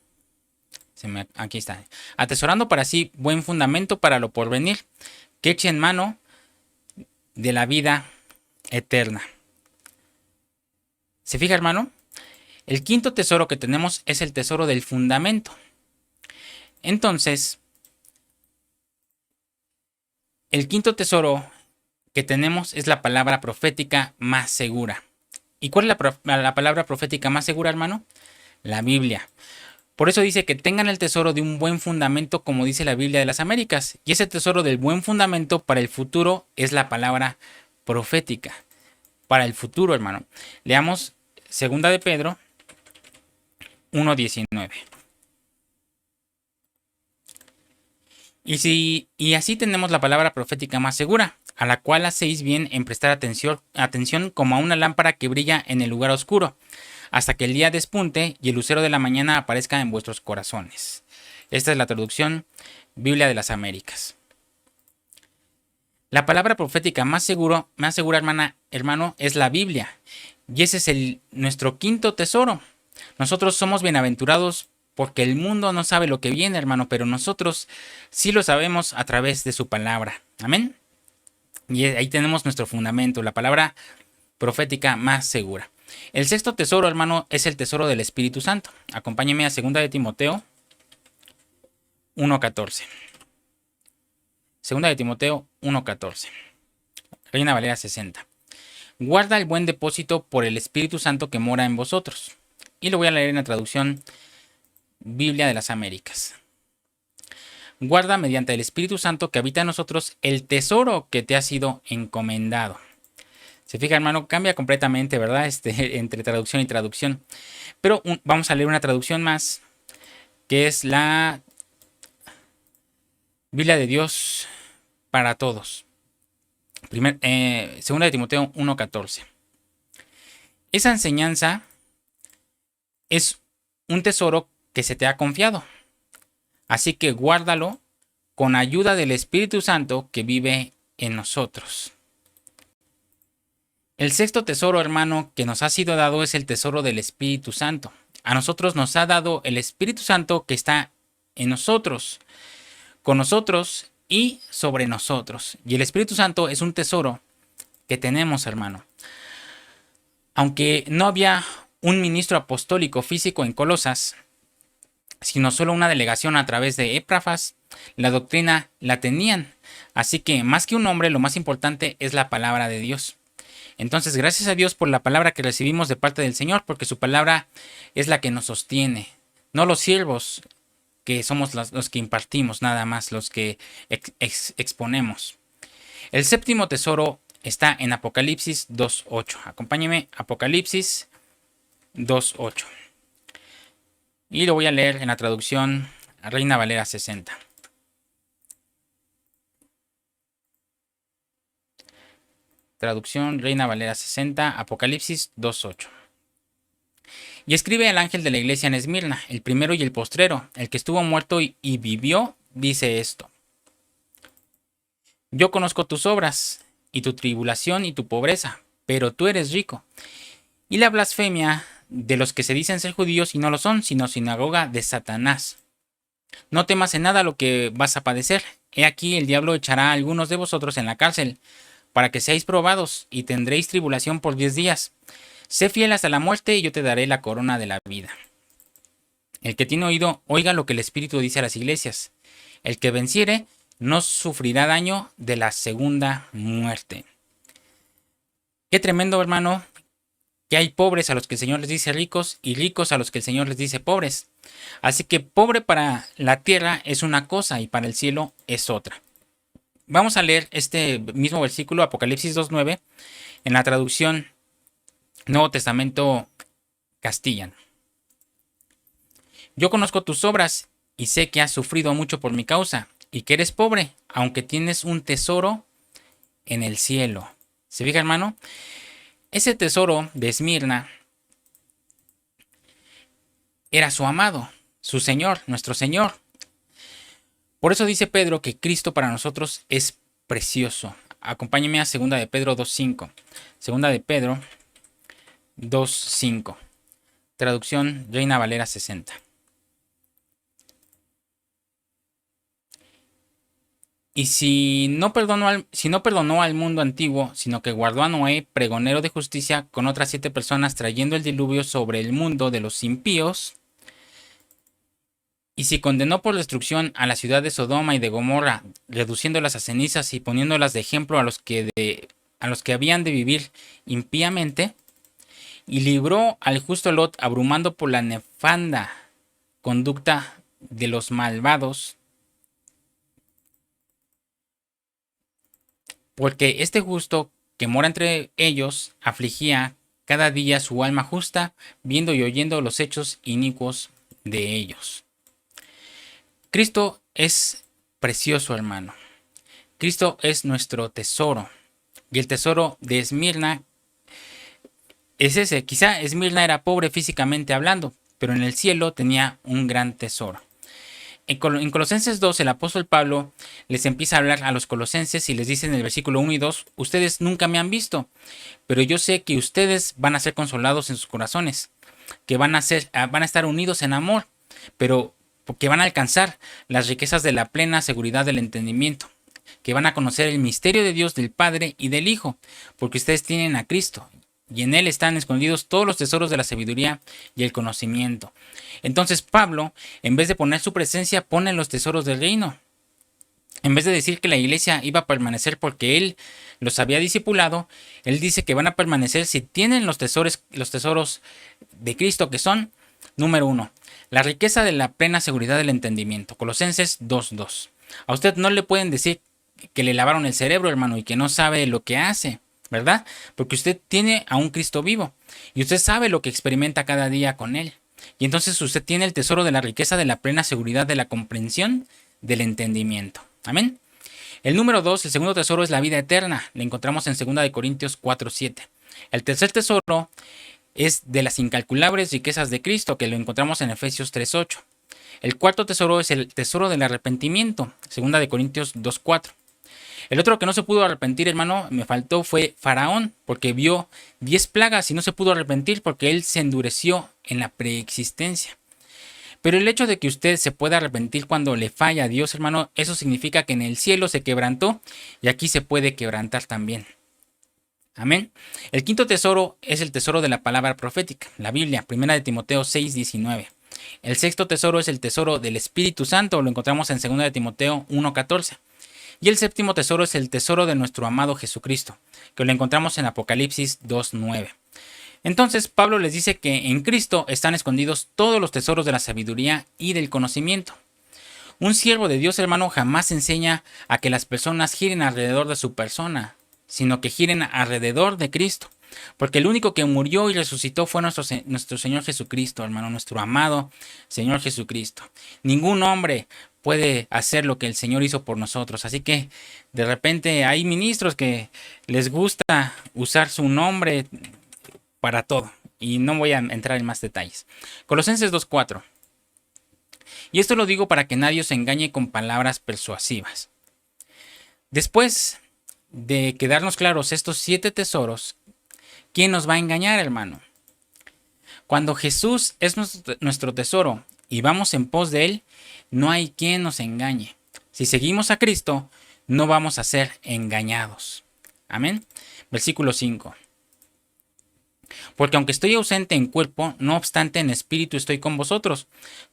aquí está, atesorando para sí buen fundamento para lo porvenir, que eche en mano de la vida eterna. ¿Se fija, hermano? El quinto tesoro que tenemos es el tesoro del fundamento. Entonces, el quinto tesoro que tenemos es la palabra profética más segura. ¿Y cuál es la palabra profética más segura, hermano? La Biblia. Por eso dice que tengan el tesoro de un buen fundamento, como dice la Biblia de las Américas. Y ese tesoro del buen fundamento para el futuro es la palabra profética. Para el futuro, hermano. Leamos 2 de Pedro 1:19. Y así tenemos la palabra profética más segura, a la cual hacéis bien en prestar atención como a una lámpara que brilla en el lugar oscuro, hasta que el día despunte y el lucero de la mañana aparezca en vuestros corazones. Esta es la traducción Biblia de las Américas. La palabra profética más segura, hermano, es la Biblia. Y ese es nuestro quinto tesoro. Nosotros somos bienaventurados porque el mundo no sabe lo que viene, hermano, pero nosotros sí lo sabemos a través de su palabra. Amén. Y ahí tenemos nuestro fundamento, la palabra profética más segura. El sexto tesoro, hermano, es el tesoro del Espíritu Santo. Acompáñeme a 2 de Timoteo 1:14. 2 de Timoteo 1:14. Reina Valera 60. Guarda el buen depósito por el Espíritu Santo que mora en vosotros. Y lo voy a leer en la traducción Biblia de las Américas. Guarda mediante el Espíritu Santo que habita en nosotros el tesoro que te ha sido encomendado. Se fija, hermano, cambia completamente, ¿verdad? Entre traducción y traducción. Pero vamos a leer una traducción más, que es la Biblia de Dios para todos. 2 de Timoteo 1:14. Esa enseñanza es un tesoro que se te ha confiado. Así que guárdalo con ayuda del Espíritu Santo que vive en nosotros. El sexto tesoro, hermano, que nos ha sido dado es el tesoro del Espíritu Santo. A nosotros nos ha dado el Espíritu Santo que está en nosotros. con nosotros y sobre nosotros. Y el Espíritu Santo es un tesoro que tenemos, hermano. Aunque no había un ministro apostólico físico en Colosas, sino solo una delegación a través de Epafras, la doctrina la tenían. Así que más que un hombre, lo más importante es la palabra de Dios. Entonces, gracias a Dios por la palabra que recibimos de parte del Señor, porque su palabra es la que nos sostiene, no los siervos que somos los que impartimos, nada más los que exponemos. El séptimo tesoro está en Apocalipsis 2.8. Acompáñeme, Apocalipsis 2.8. Y lo voy a leer en la traducción Reina Valera 60. Traducción Reina Valera 60, Apocalipsis 2.8. Y escribe al ángel de la iglesia en Esmirna, el primero y el postrero, el que estuvo muerto y vivió, dice esto. Yo conozco tus obras, y tu tribulación y tu pobreza, pero tú eres rico. Y la blasfemia de los que se dicen ser judíos y no lo son, sino sinagoga de Satanás. No temas en nada lo que vas a padecer. He aquí el diablo echará a algunos de vosotros en la cárcel, para que seáis probados, y tendréis tribulación por 10 días. Sé fiel hasta la muerte, y yo te daré la corona de la vida. El que tiene oído, oiga lo que el Espíritu dice a las iglesias. El que venciere, no sufrirá daño de la segunda muerte. Qué tremendo, hermano, que hay pobres a los que el Señor les dice ricos y ricos a los que el Señor les dice pobres. Así que pobre para la tierra es una cosa y para el cielo es otra. Vamos a leer este mismo versículo, Apocalipsis 2.9, en la traducción Nuevo Testamento castellano. Yo conozco tus obras y sé que has sufrido mucho por mi causa y que eres pobre, aunque tienes un tesoro en el cielo. ¿Se fija, hermano? Ese tesoro de Esmirna era su amado, su Señor, nuestro Señor. Por eso dice Pedro que Cristo para nosotros es precioso. Acompáñeme a 2 de Pedro 2.5. 2 de Pedro 2.5. Traducción Reina Valera 60. Y si no perdonó al mundo antiguo, sino que guardó a Noé, pregonero de justicia, con otras 7 personas, trayendo el diluvio sobre el mundo de los impíos, y si condenó por destrucción a la ciudad de Sodoma y de Gomorra, reduciéndolas a cenizas y poniéndolas de ejemplo a los que habían de vivir impíamente, y libró al justo Lot, abrumando por la nefanda conducta de los malvados, porque este justo que mora entre ellos afligía cada día su alma justa, viendo y oyendo los hechos inicuos de ellos. Cristo es precioso, hermano. Cristo es nuestro tesoro. Y el tesoro de Esmirna es ese. Quizá Esmirna era pobre físicamente hablando, pero en el cielo tenía un gran tesoro. En Colosenses 2, el apóstol Pablo les empieza a hablar a los colosenses y les dice en el versículo 1 y 2, ustedes nunca me han visto, pero yo sé que ustedes van a ser consolados en sus corazones, que van a estar unidos en amor, pero que van a alcanzar las riquezas de la plena seguridad del entendimiento, que van a conocer el misterio de Dios, del Padre y del Hijo, porque ustedes tienen a Cristo, y en Él están escondidos todos los tesoros de la sabiduría y el conocimiento. Entonces Pablo, en vez de poner su presencia, pone los tesoros del reino. En vez de decir que la iglesia iba a permanecer porque Él los había discipulado, Él dice que van a permanecer si tienen los tesoros de Cristo, que son, número 1, la riqueza de la plena seguridad del entendimiento. Colosenses 2.2. A usted no le pueden decir que le lavaron el cerebro, hermano, y que no sabe lo que hace, ¿verdad? Porque usted tiene a un Cristo vivo y usted sabe lo que experimenta cada día con Él. Y entonces usted tiene el tesoro de la riqueza de la plena seguridad de la comprensión del entendimiento. Amén. El número 2, el segundo tesoro, es la vida eterna. Le encontramos en 2 de Corintios 4.7. El tercer tesoro es de las incalculables riquezas de Cristo, que lo encontramos en Efesios 3.8. El cuarto tesoro es el tesoro del arrepentimiento, 2 de Corintios 2.4. El otro que no se pudo arrepentir, hermano, me faltó, fue Faraón, porque vio 10 plagas y no se pudo arrepentir porque él se endureció en la preexistencia. Pero el hecho de que usted se pueda arrepentir cuando le falla a Dios, hermano, eso significa que en el cielo se quebrantó y aquí se puede quebrantar también. Amén. El quinto tesoro es el tesoro de la palabra profética, la Biblia, 1 de Timoteo 6:19. El sexto tesoro es el tesoro del Espíritu Santo, lo encontramos en 2 de Timoteo 1:14. Y el séptimo tesoro es el tesoro de nuestro amado Jesucristo, que lo encontramos en Apocalipsis 2:9. Entonces Pablo les dice que en Cristo están escondidos todos los tesoros de la sabiduría y del conocimiento. Un siervo de Dios, hermano, jamás enseña a que las personas giren alrededor de su persona, sino que giren alrededor de Cristo. Porque el único que murió y resucitó fue nuestro Señor Jesucristo, hermano, nuestro amado Señor Jesucristo. Ningún hombre puede hacer lo que el Señor hizo por nosotros. Así que de repente hay ministros que les gusta usar su nombre para todo. Y no voy a entrar en más detalles. Colosenses 2:4. Y esto lo digo para que nadie os engañe con palabras persuasivas. Después de quedarnos claros estos 7 tesoros, ¿quién nos va a engañar, hermano? Cuando Jesús es nuestro tesoro y vamos en pos de Él, no hay quien nos engañe. Si seguimos a Cristo, no vamos a ser engañados. Amén. Versículo 5. Porque aunque estoy ausente en cuerpo, no obstante en espíritu estoy con vosotros,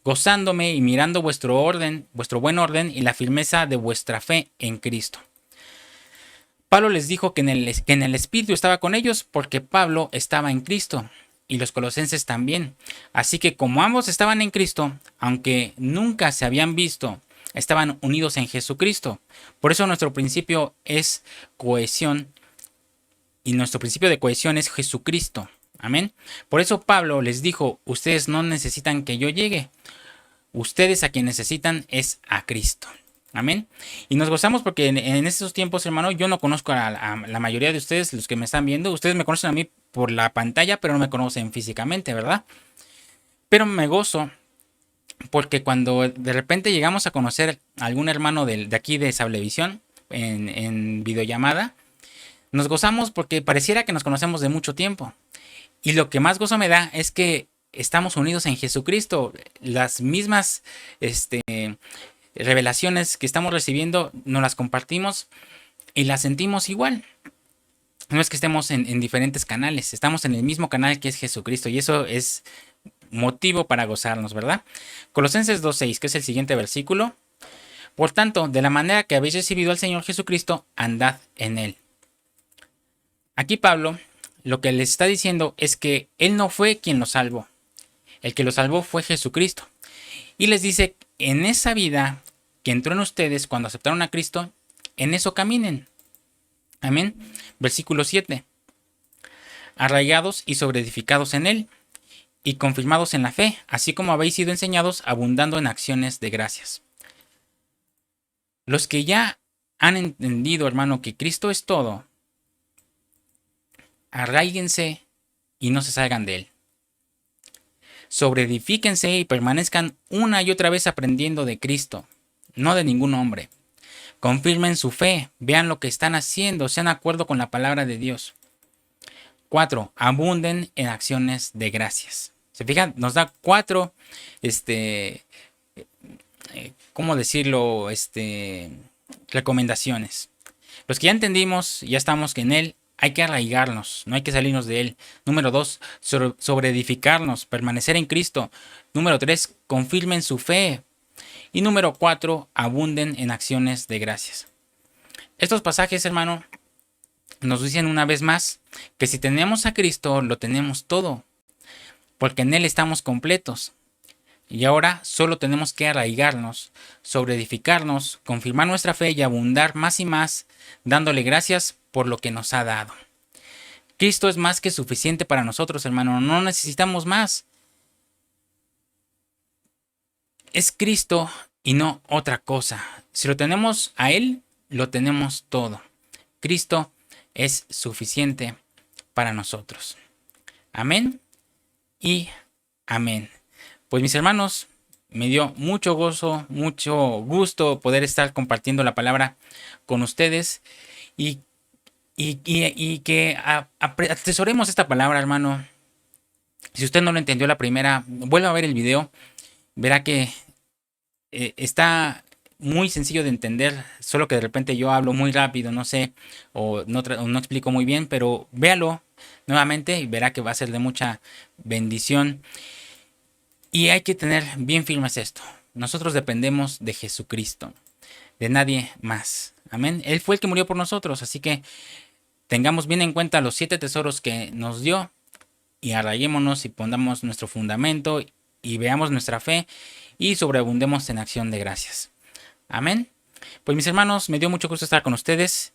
gozándome y mirando vuestro buen orden y la firmeza de vuestra fe en Cristo. Pablo les dijo que en el espíritu estaba con ellos porque Pablo estaba en Cristo y los colosenses también. Así que como ambos estaban en Cristo, aunque nunca se habían visto, estaban unidos en Jesucristo. Por eso nuestro principio es cohesión y nuestro principio de cohesión es Jesucristo. Amén. Por eso Pablo les dijo, ustedes no necesitan que yo llegue. Ustedes a quien necesitan es a Cristo. Amén. Y nos gozamos porque en estos tiempos, hermano, yo no conozco a la mayoría de ustedes, los que me están viendo. Ustedes me conocen a mí por la pantalla, pero no me conocen físicamente, ¿verdad? Pero me gozo porque cuando de repente llegamos a conocer a algún hermano de aquí de Sablevisión en videollamada, nos gozamos porque pareciera que nos conocemos de mucho tiempo. Y lo que más gozo me da es que estamos unidos en Jesucristo. Las mismas revelaciones que estamos recibiendo nos las compartimos y las sentimos igual. No es que estemos en diferentes canales, estamos en el mismo canal que es Jesucristo y eso es motivo para gozarnos, ¿verdad? Colosenses 2:6, que es el siguiente versículo. Por tanto, de la manera que habéis recibido al Señor Jesucristo, andad en Él. Aquí Pablo lo que les está diciendo es que Él no fue quien lo salvó. El que lo salvó fue Jesucristo. Y les dice, en esa vida que entró en ustedes cuando aceptaron a Cristo, en eso caminen. Amén. Versículo 7. Arraigados y sobreedificados en Él y confirmados en la fe, así como habéis sido enseñados, abundando en acciones de gracias. Los que ya han entendido, hermano, que Cristo es todo, arraíguense y no se salgan de Él. Sobreedifíquense y permanezcan una y otra vez aprendiendo de Cristo, no de ningún hombre. Confirmen su fe, vean lo que están haciendo, sean de acuerdo con la palabra de Dios. 4. Abunden en acciones de gracias. Se fijan, nos da 4, ¿cómo decirlo? Recomendaciones. Los que ya entendimos, ya estamos en Él, hay que arraigarnos, no hay que salirnos de Él. Número 2, sobreedificarnos, permanecer en Cristo. Número 3, confirmen su fe. Y número 4, abunden en acciones de gracias. Estos pasajes, hermano, nos dicen una vez más que si tenemos a Cristo, lo tenemos todo, porque en Él estamos completos. Y ahora solo tenemos que arraigarnos, sobreedificarnos, confirmar nuestra fe y abundar más y más, dándole gracias por lo que nos ha dado. Cristo es más que suficiente para nosotros, hermano, no necesitamos más. Es Cristo y no otra cosa. Si lo tenemos a Él, lo tenemos todo. Cristo es suficiente para nosotros. Amén y amén. Pues mis hermanos, me dio mucho gozo, mucho gusto poder estar compartiendo la palabra con ustedes y que atesoremos esta palabra, hermano. Si usted no lo entendió la primera, vuelva a ver el video verá que está muy sencillo de entender, solo que de repente yo hablo muy rápido, no sé, o no explico muy bien, pero véalo nuevamente y verá que va a ser de mucha bendición. Y hay que tener bien firmes esto. Nosotros dependemos de Jesucristo, de nadie más. Amén. Él fue el que murió por nosotros, así que tengamos bien en cuenta los 7 tesoros que nos dio y arraiguémonos y pongamos nuestro fundamento y veamos nuestra fe y sobreabundemos en acción de gracias. Amén. Pues mis hermanos, me dio mucho gusto estar con ustedes.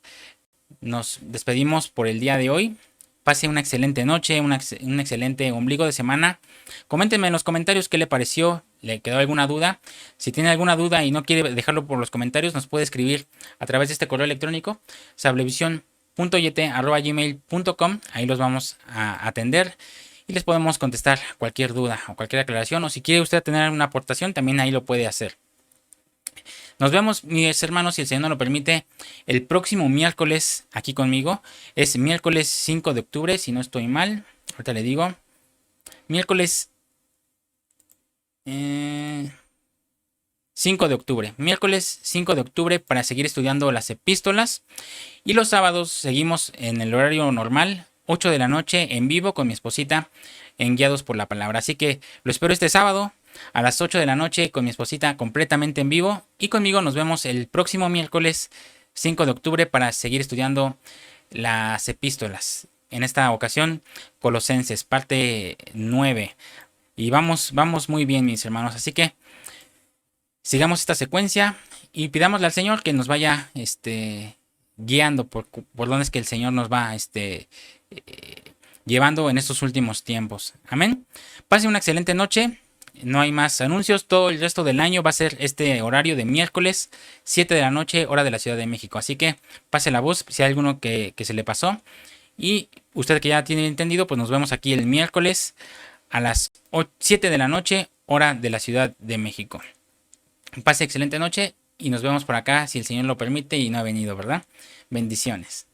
Nos despedimos por el día de hoy. Pase una excelente noche, un excelente ombligo de semana. Coméntenme en los comentarios qué le pareció, le quedó alguna duda. Si tiene alguna duda y no quiere dejarlo por los comentarios, nos puede escribir a través de este correo electrónico, sablevisión.yete@gmail.com. Ahí los vamos a atender y les podemos contestar cualquier duda o cualquier aclaración. O si quiere usted tener alguna aportación, también ahí lo puede hacer. Nos vemos, mis hermanos, si el Señor nos lo permite, el próximo miércoles aquí conmigo. Es miércoles 5 de octubre, si no estoy mal. Ahorita le digo. Miércoles 5 de octubre. Miércoles 5 de octubre para seguir estudiando las epístolas. Y los sábados seguimos en el horario normal, 8 de la noche, en vivo con mi esposita, en Guiados por la Palabra. Así que lo espero este sábado a las 8 de la noche con mi esposita completamente en vivo. Y conmigo nos vemos el próximo miércoles 5 de octubre para seguir estudiando las epístolas. En esta ocasión, Colosenses, parte 9. Y vamos muy bien, mis hermanos. Así que sigamos esta secuencia y pidámosle al Señor que nos vaya guiando por donde es que el Señor nos va llevando en estos últimos tiempos. Amén. Pase una excelente noche. No hay más anuncios. Todo el resto del año va a ser este horario de miércoles, 7 de la noche, hora de la Ciudad de México. Así que pase la voz si hay alguno que se le pasó. Y usted que ya tiene entendido, pues nos vemos aquí el miércoles a las 7 de la noche, hora de la Ciudad de México. Pase excelente noche y nos vemos por acá si el Señor lo permite y no ha venido, ¿verdad? Bendiciones.